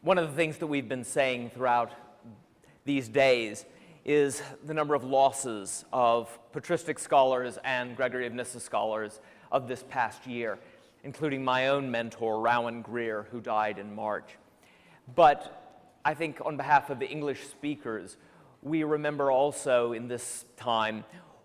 One of the things that we've been saying throughout these days is the number of losses of patristic scholars and Gregory of Nyssa scholars of this past year, including my own mentor, Rowan Greer, who died in March. But I think on behalf of the English speakers, we remember also in this time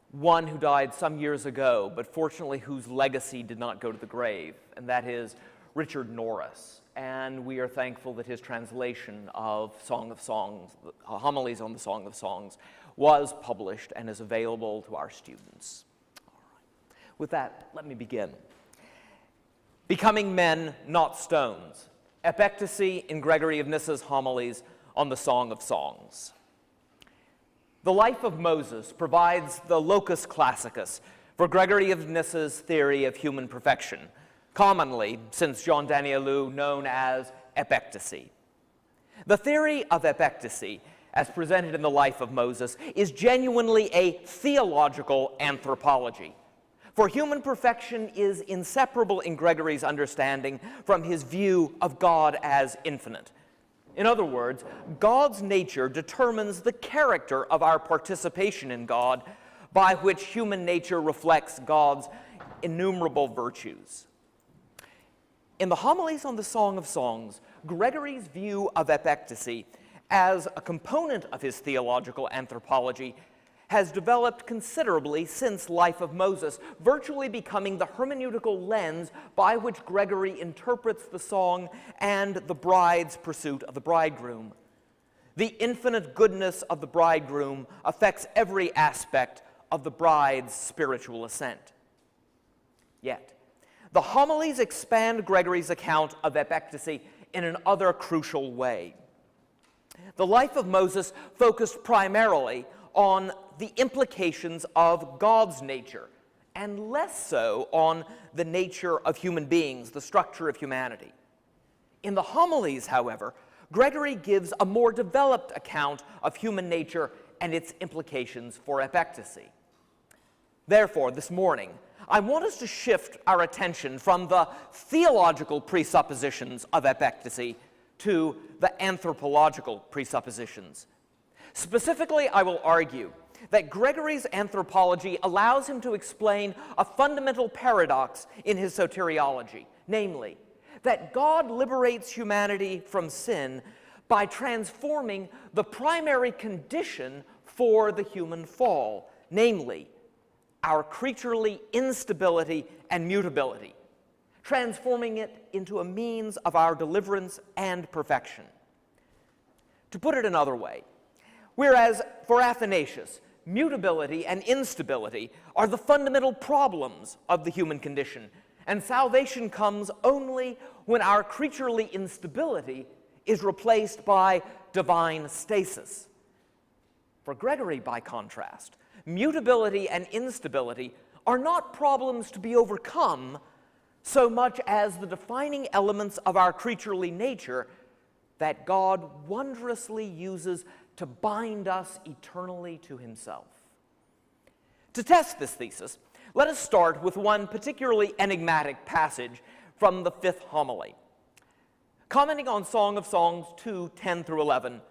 one who died some years ago, but fortunately whose legacy did not go to the grave, and that is Richard Norris. And we are thankful that his translation of Song of Songs, Homelies on the Song of Songs, was published and is available to our students. All right. With that, let me begin. Becoming Men, Not Stones. Epectasy in Gregory of Nyssa's Homilies on the Song of Songs. The life of Moses provides the locus classicus for Gregory of Nyssa's theory of human perfection, commonly, since Jean Danielou, known as epectasy. The theory of epectasy, as presented in the life of Moses, is genuinely a theological anthropology. For human perfection is inseparable in Gregory's understanding from his view of God as infinite. In other words, God's nature determines the character of our participation in God, by which human nature reflects God's innumerable virtues. In the Homilies on the Song of Songs, Gregory's view of epectasy as a component of his theological anthropology has developed considerably since Life of Moses, virtually becoming the hermeneutical lens by which Gregory interprets the song and the bride's pursuit of the bridegroom. The infinite goodness of the bridegroom affects every aspect of the bride's spiritual ascent. Yet, the Homilies expand Gregory's account of epectasy in another crucial way. The Life of Moses focused primarily on the implications of God's nature, and less so on the nature of human beings, the structure of humanity. In the Homilies, however, Gregory gives a more developed account of human nature and its implications for epectasy. Therefore, this morning, I want us to shift our attention from the theological presuppositions of epectasy to the anthropological presuppositions. Specifically, I will argue that Gregory's anthropology allows him to explain a fundamental paradox in his soteriology, namely, that God liberates humanity from sin by transforming the primary condition for the human fall, namely, our creaturely instability and mutability, transforming it into a means of our deliverance and perfection. To put it another way, whereas for Athanasius, mutability and instability are the fundamental problems of the human condition, and salvation comes only when our creaturely instability is replaced by divine stasis. For Gregory, by contrast, mutability and instability are not problems to be overcome so much as the defining elements of our creaturely nature that God wondrously uses to bind us eternally to himself. To test this thesis, let us start with one particularly enigmatic passage from the fifth homily. Commenting on Song of Songs 2:10-11,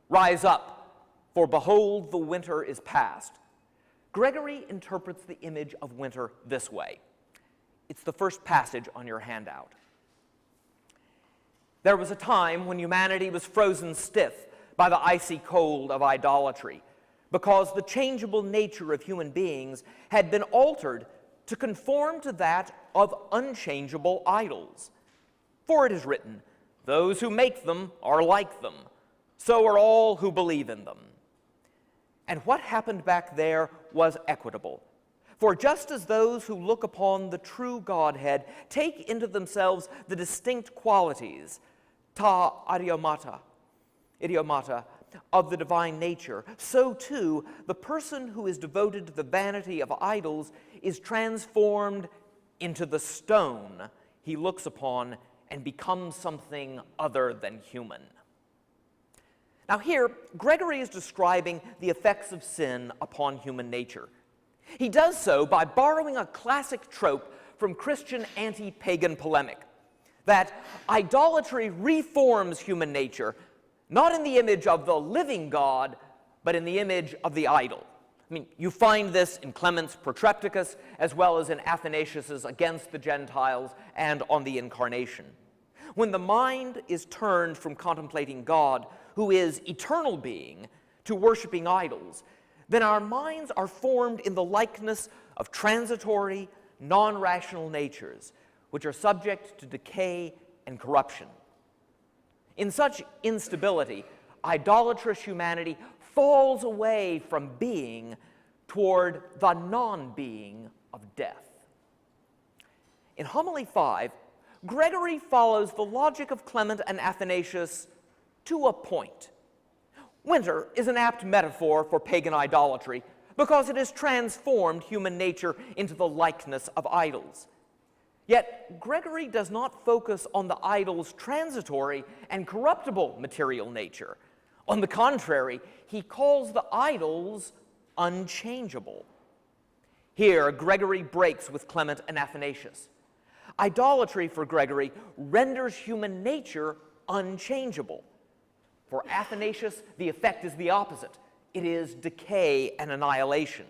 "Rise up, for behold, the winter is past," Gregory interprets the image of winter this way. It's the first passage on your handout. "There was a time when humanity was frozen stiff by the icy cold of idolatry, because the changeable nature of human beings had been altered to conform to that of unchangeable idols. For it is written, 'Those who make them are like them, so are all who believe in them.' And what happened back there was equitable. For just as those who look upon the true Godhead take into themselves the distinct qualities, ta idiomata, of the divine nature, so too the person who is devoted to the vanity of idols is transformed into the stone he looks upon and becomes something other than human." Now here, Gregory is describing the effects of sin upon human nature. He does so by borrowing a classic trope from Christian anti-pagan polemic. that idolatry reforms human nature, not in the image of the living God, but in the image of the idol. I mean, you find this in Clement's Protrepticus, as well as in Athanasius's Against the Gentiles and on the Incarnation. When the mind is turned from contemplating God, who is eternal being, to worshiping idols, then our minds are formed in the likeness of transitory, non-rational natures, which are subject to decay and corruption. In such instability, idolatrous humanity falls away from being toward the non-being of death. In Homily 5, Gregory follows the logic of Clement and Athanasius to a point. Winter is an apt metaphor for pagan idolatry because it has transformed human nature into the likeness of idols. Yet Gregory does not focus on the idol's transitory and corruptible material nature. On the contrary, he calls the idols unchangeable. Here, Gregory breaks with Clement and Athanasius. Idolatry, for Gregory, renders human nature unchangeable. For Athanasius, the effect is the opposite. It is decay and annihilation.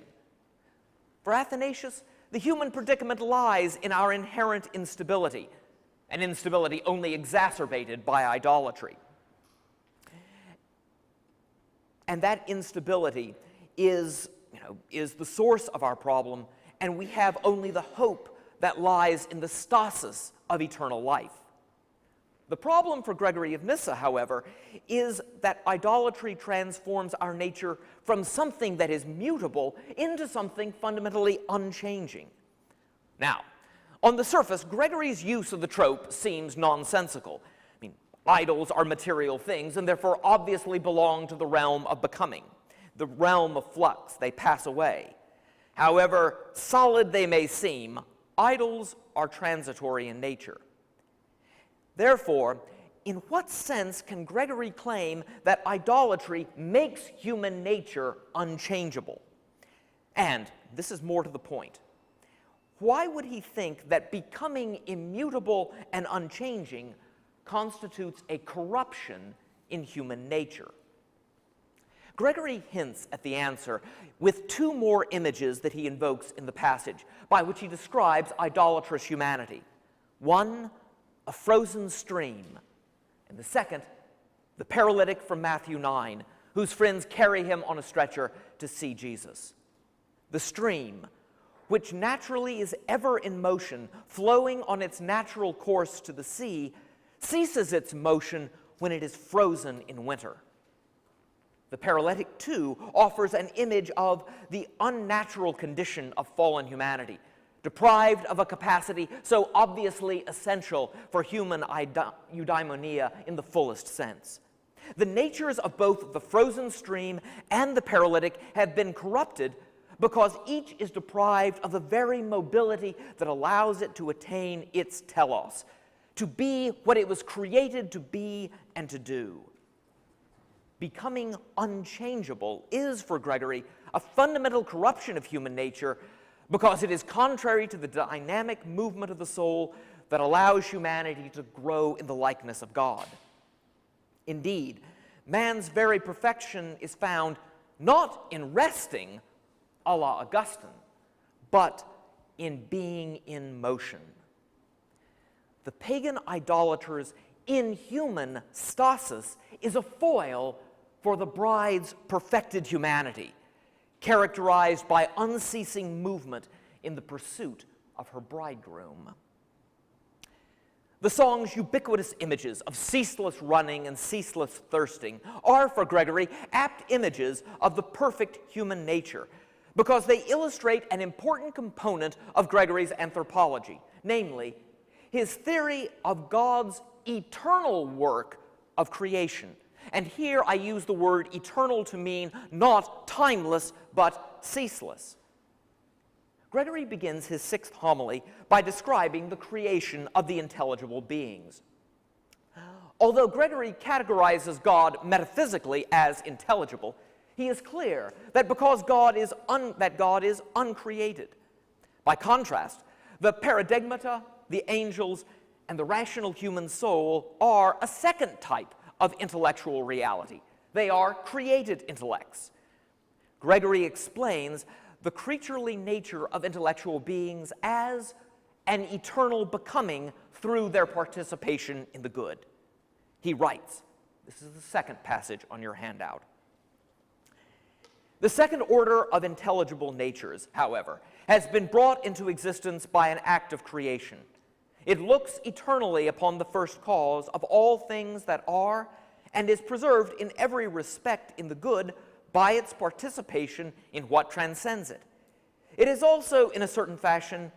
For Athanasius, the human predicament lies in our inherent instability, an instability only exacerbated by idolatry. And that instability is the source of our problem, and we have only the hope that lies in the stasis of eternal life. The problem for Gregory of Nyssa, however, is that idolatry transforms our nature from something that is mutable into something fundamentally unchanging. Now, on the surface, Gregory's use of the trope seems nonsensical. I mean, idols are material things and therefore obviously belong to the realm of becoming, the realm of flux. They pass away. However solid they may seem, idols are transitory in nature. Therefore, in what sense can Gregory claim that idolatry makes human nature unchangeable? And this is more to the point. Why would he think that becoming immutable and unchanging constitutes a corruption in human nature? Gregory hints at the answer with two more images that he invokes in the passage, by which he describes idolatrous humanity. One, a frozen stream, and the second, the paralytic from Matthew 9, whose friends carry him on a stretcher to see Jesus. The stream, which naturally is ever in motion, flowing on its natural course to the sea, ceases its motion when it is frozen in winter. The paralytic, too, offers an image of the unnatural condition of fallen humanity, deprived of a capacity so obviously essential for human eudaimonia in the fullest sense. The natures of both the frozen stream and the paralytic have been corrupted because each is deprived of the very mobility that allows it to attain its telos, to be what it was created to be and to do. Becoming unchangeable is, for Gregory, a fundamental corruption of human nature because it is contrary to the dynamic movement of the soul that allows humanity to grow in the likeness of God. Indeed, man's very perfection is found not in resting, a la Augustine, but in being in motion. The pagan idolater's inhuman stasis is a foil for the bride's perfected humanity, characterized by unceasing movement in the pursuit of her bridegroom. The song's ubiquitous images of ceaseless running and ceaseless thirsting are, for Gregory, apt images of the perfect human nature because they illustrate an important component of Gregory's anthropology, namely, his theory of God's eternal work of creation. And here I use the word eternal to mean not timeless, but ceaseless. Gregory begins his sixth homily by describing the creation of the intelligible beings. Although Gregory categorizes God metaphysically as intelligible, he is clear that because God is uncreated. By contrast, the paradigmata, the angels, and the rational human soul are a second type of intellectual reality. They are created intellects. Gregory explains the creaturely nature of intellectual beings as an eternal becoming through their participation in the good. He writes, this is the second passage on your handout. The second order of intelligible natures, however, has been brought into existence by an act of creation. It looks eternally upon the first cause of all things that are, and is preserved in every respect in the good by its participation in what transcends it. It is also, in a certain fashion,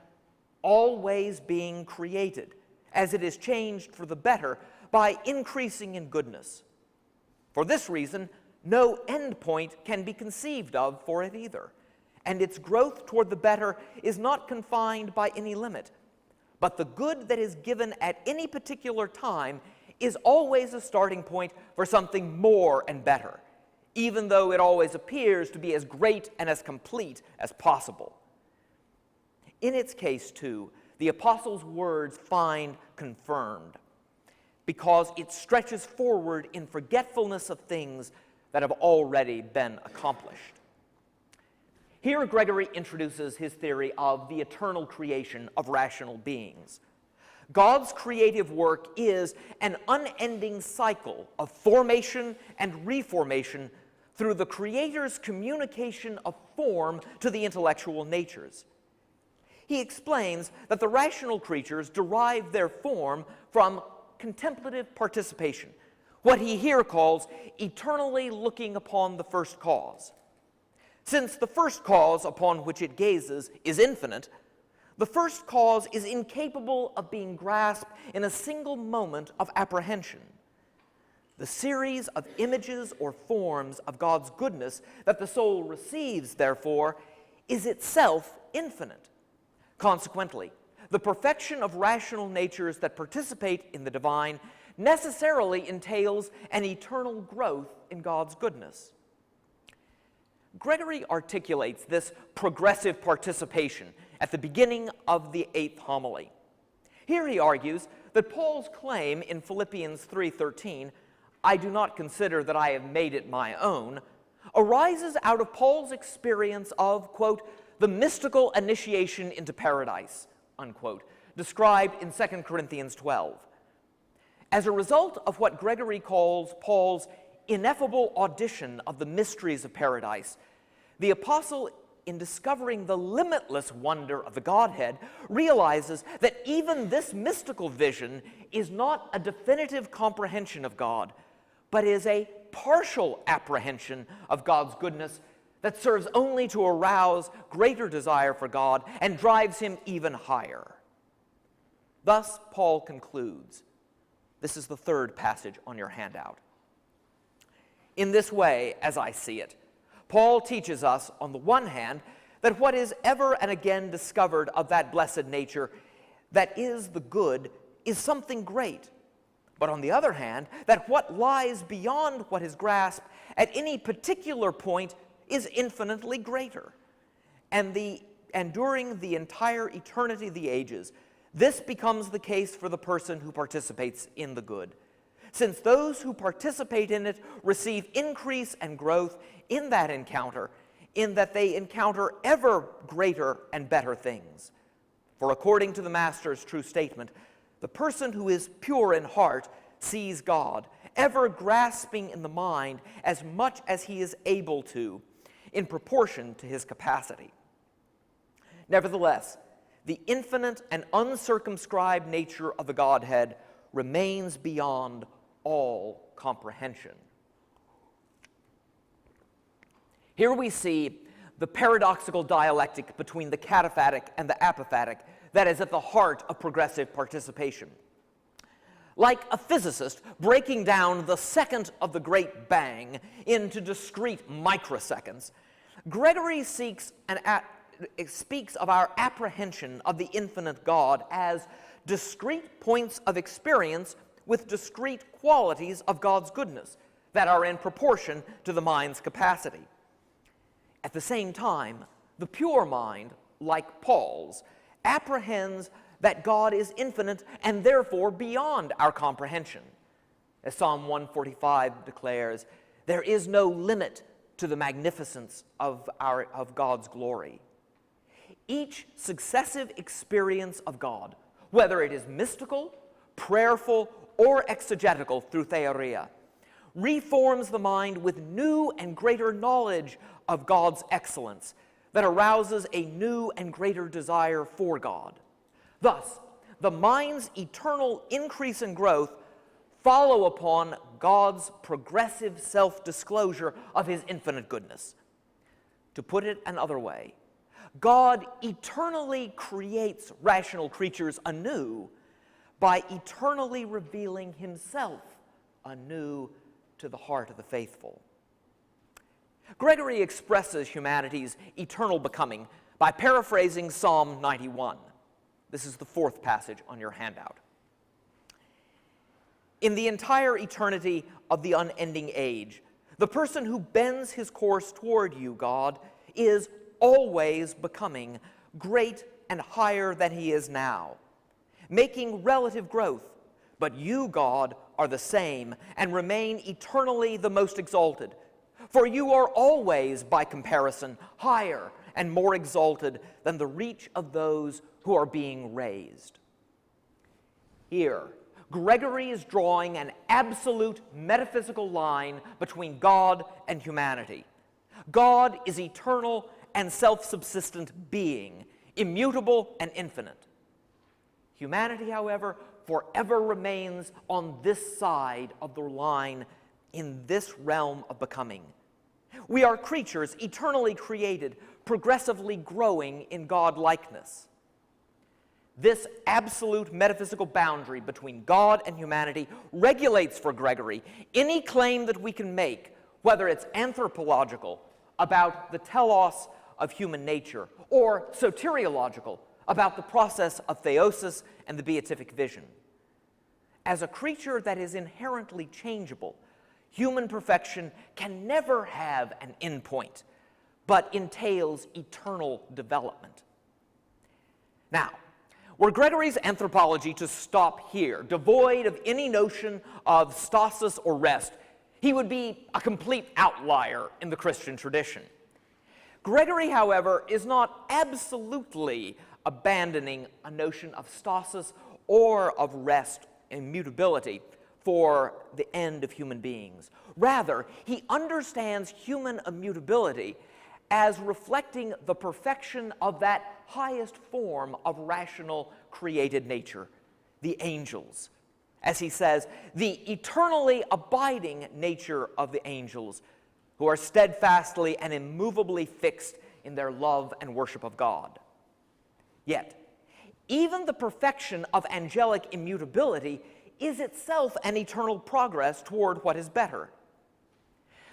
always being created, as it is changed for the better by increasing in goodness. For this reason, no end point can be conceived of for it either, and its growth toward the better is not confined by any limit. But the good that is given at any particular time is always a starting point for something more and better, even though it always appears to be as great and as complete as possible. In its case, too, the apostle's words find confirmed, because it stretches forward in forgetfulness of things that have already been accomplished. Here, Gregory introduces his theory of the eternal creation of rational beings. God's creative work is an unending cycle of formation and reformation through the Creator's communication of form to the intellectual natures. He explains that the rational creatures derive their form from contemplative participation, what he here calls eternally looking upon the first cause. Since the first cause upon which it gazes is infinite, the first cause is incapable of being grasped in a single moment of apprehension. The series of images or forms of God's goodness that the soul receives, therefore, is itself infinite. Consequently, the perfection of rational natures that participate in the divine necessarily entails an eternal growth in God's goodness. Gregory articulates this progressive participation at the beginning of the 8th homily. Here he argues that Paul's claim in Philippians 3:13, "I do not consider that I have made it my own," arises out of Paul's experience of, quote, "the mystical initiation into paradise," unquote, described in 2 Corinthians 12. As a result of what Gregory calls Paul's ineffable audition of the mysteries of paradise, the apostle, in discovering the limitless wonder of the Godhead, realizes that even this mystical vision is not a definitive comprehension of God, but is a partial apprehension of God's goodness that serves only to arouse greater desire for God and drives him even higher. Thus, Paul concludes. This is the third passage on your handout. In this way, as I see it, Paul teaches us, on the one hand, that what is ever and again discovered of that blessed nature that is the good is something great. But on the other hand, that what lies beyond what is grasped at any particular point is infinitely greater. And during the entire eternity of the ages, this becomes the case for the person who participates in the good, since those who participate in it receive increase and growth in that encounter, in that they encounter ever greater and better things. For according to the Master's true statement, the person who is pure in heart sees God, ever grasping in the mind as much as he is able to, in proportion to his capacity. Nevertheless, the infinite and uncircumscribed nature of the Godhead remains beyond all comprehension. Here we see the paradoxical dialectic between the cataphatic and the apophatic that is at the heart of progressive participation. Like a physicist breaking down the second of the Great Bang into discrete microseconds, Gregory speaks of our apprehension of the infinite God as discrete points of experience with discrete qualities of God's goodness that are in proportion to the mind's capacity. At the same time, the pure mind, like Paul's, apprehends that God is infinite and therefore beyond our comprehension. As Psalm 145 declares, there is no limit to the magnificence of God's glory. Each successive experience of God, whether it is mystical, prayerful, or exegetical through theoria, reforms the mind with new and greater knowledge of God's excellence that arouses a new and greater desire for God. Thus, the mind's eternal increase and growth follow upon God's progressive self-disclosure of his infinite goodness. To put it another way, God eternally creates rational creatures anew by eternally revealing himself anew to the heart of the faithful. Gregory expresses humanity's eternal becoming by paraphrasing Psalm 91. This is the fourth passage on your handout. In the entire eternity of the unending age, the person who bends his course toward you, God, is always becoming great and higher than he is now, making relative growth. But you, God, are the same and remain eternally the most exalted. For you are always, by comparison, higher and more exalted than the reach of those who are being raised. Here, Gregory is drawing an absolute metaphysical line between God and humanity. God is eternal and self-subsistent being, immutable and infinite. Humanity, however, forever remains on this side of the line in this realm of becoming. We are creatures eternally created, progressively growing in God-likeness. This absolute metaphysical boundary between God and humanity regulates for Gregory any claim that we can make, whether it's anthropological, about the telos of human nature, or soteriological, about the process of theosis and the beatific vision. As a creature that is inherently changeable, human perfection can never have an endpoint, but entails eternal development. Now, were Gregory's anthropology to stop here, devoid of any notion of stasis or rest, he would be a complete outlier in the Christian tradition. Gregory, however, is not absolutely abandoning a notion of stasis or of rest, immutability, for the end of human beings. Rather, he understands human immutability as reflecting the perfection of that highest form of rational created nature, the angels. As he says, the eternally abiding nature of the angels, who are steadfastly and immovably fixed in their love and worship of God. Yet, even the perfection of angelic immutability is itself an eternal progress toward what is better.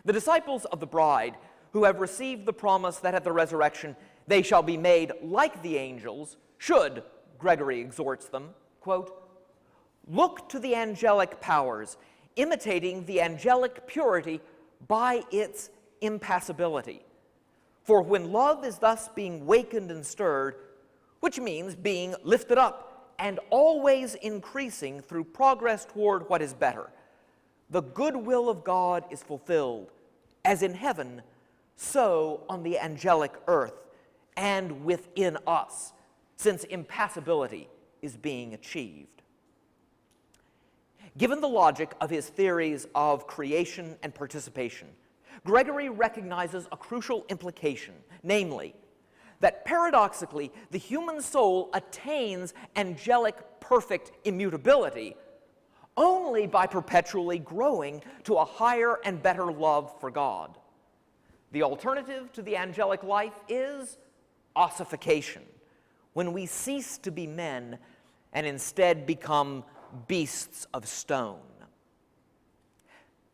The disciples of the bride, who have received the promise that at the resurrection they shall be made like the angels, should, Gregory exhorts them, quote, look to the angelic powers, imitating the angelic purity by its impassibility. For when love is thus being wakened and stirred, which means being lifted up and always increasing through progress toward what is better, the good will of God is fulfilled, as in heaven, so on the angelic earth and within us, since impassibility is being achieved. Given the logic of his theories of creation and participation, Gregory recognizes a crucial implication, namely, that paradoxically, the human soul attains angelic perfect immutability only by perpetually growing to a higher and better love for God. The alternative to the angelic life is ossification, when we cease to be men and instead become beasts of stone.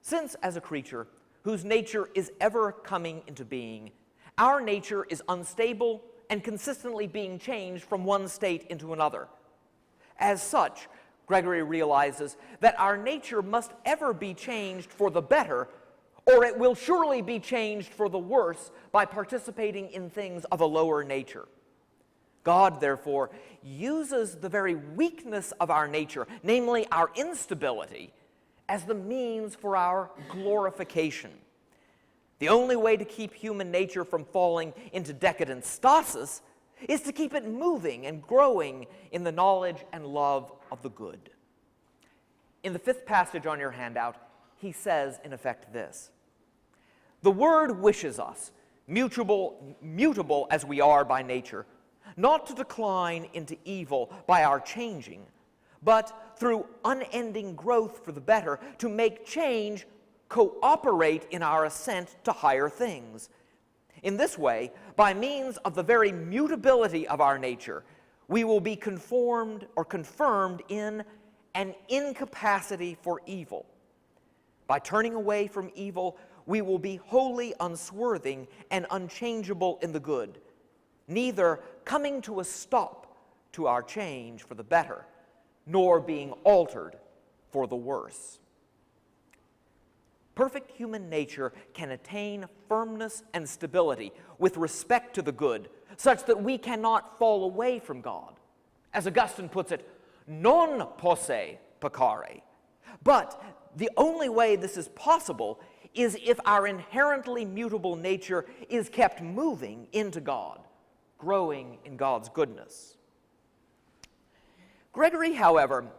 Since, as a creature whose nature is ever coming into being, our nature is unstable and consistently being changed from one state into another. As such, Gregory realizes that our nature must ever be changed for the better, or it will surely be changed for the worse by participating in things of a lower nature. God, therefore, uses the very weakness of our nature, namely our instability, as the means for our glorification. The only way to keep human nature from falling into decadent stasis is to keep it moving and growing in the knowledge and love of the good. In the fifth passage on your handout, he says, in effect, this: "The Word wishes us, mutable as we are by nature, not to decline into evil by our changing, but through unending growth for the better, to make change cooperate in our ascent to higher things. In this way, by means of the very mutability of our nature, we will be conformed or confirmed in an incapacity for evil. By turning away from evil, we will be wholly unswerving and unchangeable in the good, neither coming to a stop to our change for the better, nor being altered for the worse." Perfect human nature can attain firmness and stability with respect to the good, such that we cannot fall away from God. As Augustine puts it, non posse peccare. But the only way this is possible is if our inherently mutable nature is kept moving into God, growing in God's goodness. Gregory, however,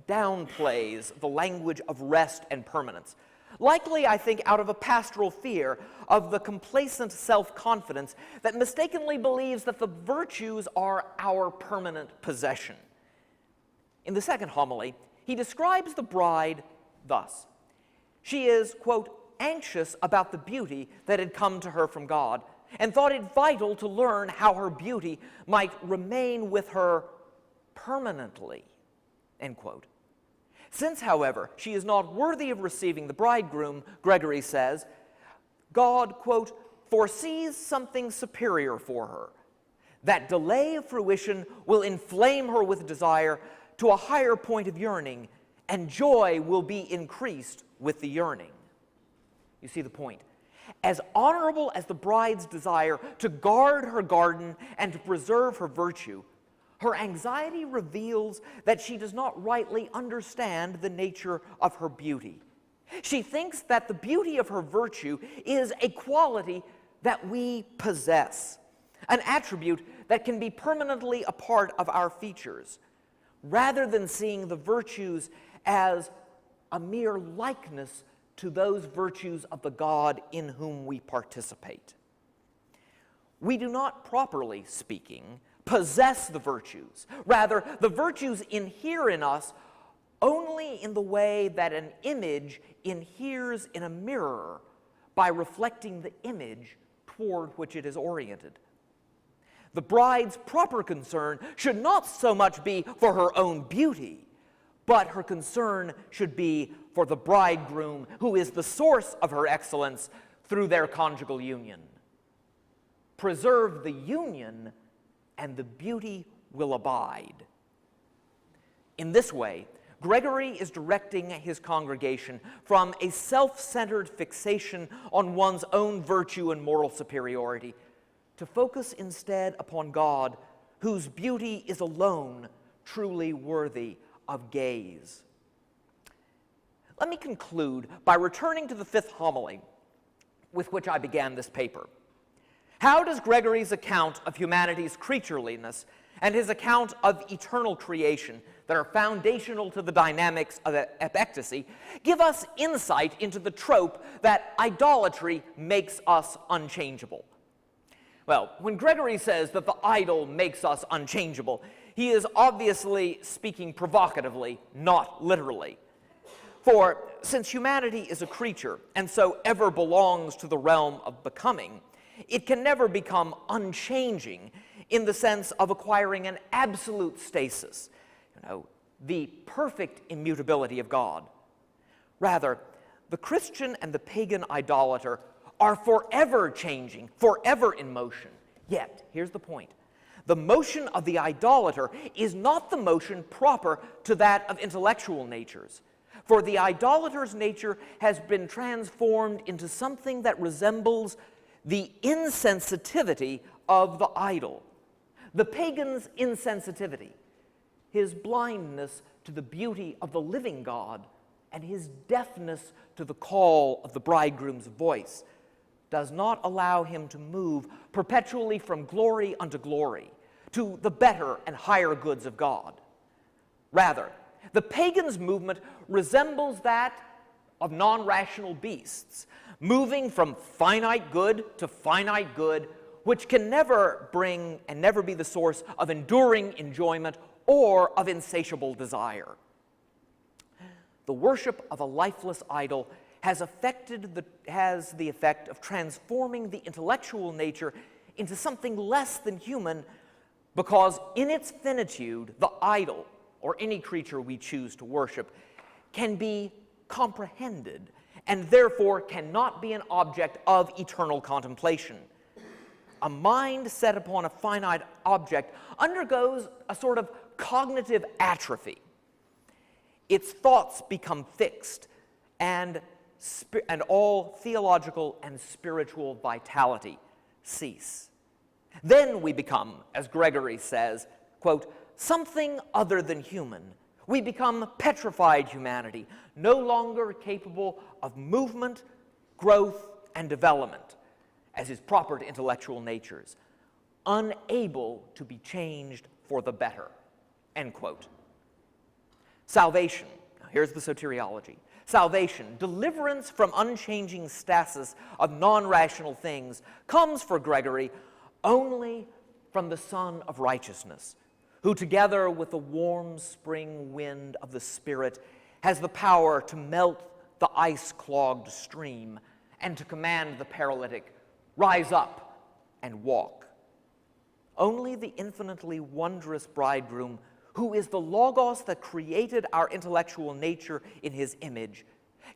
downplays the language of rest and permanence, likely, I think, out of a pastoral fear of the complacent self-confidence that mistakenly believes that the virtues are our permanent possession. In the second homily, he describes the bride thus: "She is, quote, anxious about the beauty that had come to her from God, and thought it vital to learn how her beauty might remain with her permanently," end quote. Since, however, she is not worthy of receiving the bridegroom, Gregory says, God, quote, foresees something superior for her. That delay of fruition will inflame her with desire to a higher point of yearning, and joy will be increased with the yearning. You see the point. As honorable as the bride's desire to guard her garden and to preserve her virtue, her anxiety reveals that she does not rightly understand the nature of her beauty. She thinks that the beauty of her virtue is a quality that we possess, an attribute that can be permanently a part of our features, rather than seeing the virtues as a mere likeness to those virtues of the God in whom we participate. We do not, properly speaking, possess the virtues. Rather, the virtues inhere in us only in the way that an image inheres in a mirror by reflecting the image toward which it is oriented. The bride's proper concern should not so much be for her own beauty, but her concern should be for the bridegroom, who is the source of her excellence through their conjugal union. Preserve the union, and the beauty will abide. In this way, Gregory is directing his congregation from a self-centered fixation on one's own virtue and moral superiority to focus instead upon God, whose beauty is alone truly worthy of gaze. Let me conclude by returning to the fifth homily with which I began this paper. How does Gregory's account of humanity's creatureliness and his account of eternal creation that are foundational to the dynamics of epectasy give us insight into the trope that idolatry makes us unchangeable? Well, when Gregory says that the idol makes us unchangeable, he is obviously speaking provocatively, not literally. For since humanity is a creature and so ever belongs to the realm of becoming, it can never become unchanging in the sense of acquiring an absolute stasis, the perfect immutability of God. Rather, the Christian and the pagan idolater are forever changing, forever in motion. Yet, here's the point. The motion of the idolater is not the motion proper to that of intellectual natures. For the idolater's nature has been transformed into something that resembles the insensitivity of the idol. The pagan's insensitivity, his blindness to the beauty of the living God, and his deafness to the call of the bridegroom's voice does not allow him to move perpetually from glory unto glory to the better and higher goods of God. Rather, the pagan's movement resembles that of non-rational beasts, moving from finite good to finite good, which can never bring and never be the source of enduring enjoyment or of insatiable desire. The worship of a lifeless idol has the effect of transforming the intellectual nature into something less than human, because in its finitude, the idol, or any creature we choose to worship, can be comprehended and therefore cannot be an object of eternal contemplation. A mind set upon a finite object undergoes a sort of cognitive atrophy. Its thoughts become fixed, and all theological and spiritual vitality cease. Then we become, as Gregory says, quote, something other than human. We become petrified humanity, no longer capable of movement, growth, and development, as is proper to intellectual natures, unable to be changed for the better, end quote. Salvation, now here's the soteriology. Salvation, deliverance from unchanging stasis of non-rational things, comes for Gregory only from the Son of Righteousness, who together with the warm spring wind of the Spirit has the power to melt the ice-clogged stream and to command the paralytic, rise up and walk. Only the infinitely wondrous bridegroom, who is the Logos that created our intellectual nature in his image,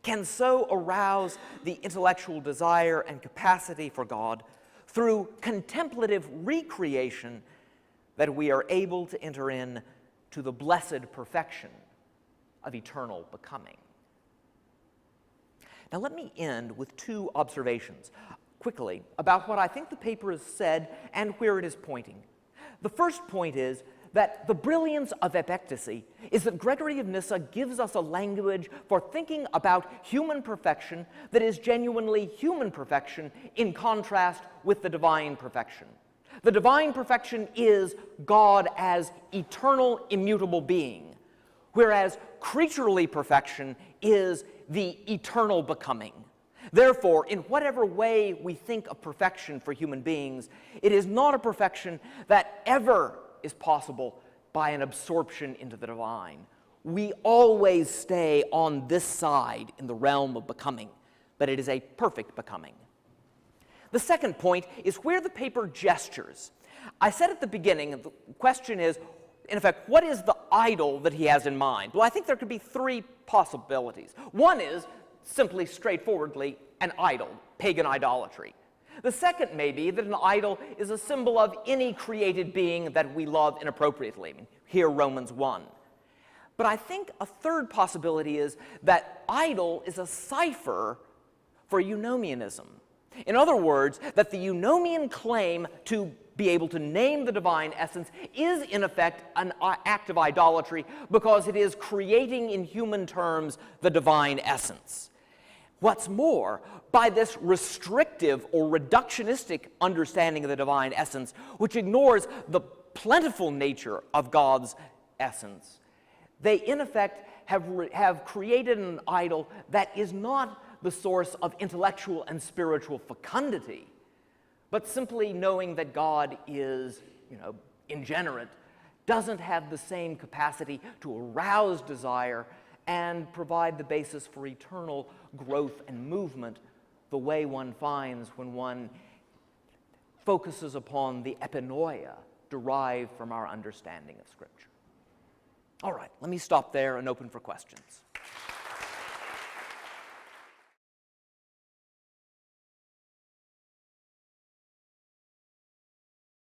can so arouse the intellectual desire and capacity for God through contemplative recreation that we are able to enter in to the blessed perfection of eternal becoming. Now let me end with two observations quickly about what I think the paper has said and where it is pointing. The first point is that the brilliance of Epectasy is that Gregory of Nyssa gives us a language for thinking about human perfection that is genuinely human perfection in contrast with the divine perfection. The divine perfection is God as eternal, immutable being, whereas creaturely perfection is the eternal becoming. Therefore, in whatever way we think of perfection for human beings, it is not a perfection that ever is possible by an absorption into the divine. We always stay on this side in the realm of becoming, but it is a perfect becoming. The second point is where the paper gestures. I said at the beginning, the question is, in effect, what is the idol that he has in mind? Well, I think there could be three possibilities. One is simply straightforwardly an idol, pagan idolatry. The second may be that an idol is a symbol of any created being that we love inappropriately. I mean, here Romans 1. But I think a third possibility is that idol is a cipher for eunomianism. In other words, that the eunomian claim to be able to name the divine essence is in effect an act of idolatry because it is creating in human terms the divine essence. What's more, by this restrictive or reductionistic understanding of the divine essence, which ignores the plentiful nature of God's essence, they in effect have created an idol that is not the source of intellectual and spiritual fecundity, but simply knowing that God is, ingenerate, doesn't have the same capacity to arouse desire and provide the basis for eternal growth and movement the way one finds when one focuses upon the epinoia derived from our understanding of Scripture. All right, let me stop there and open for questions.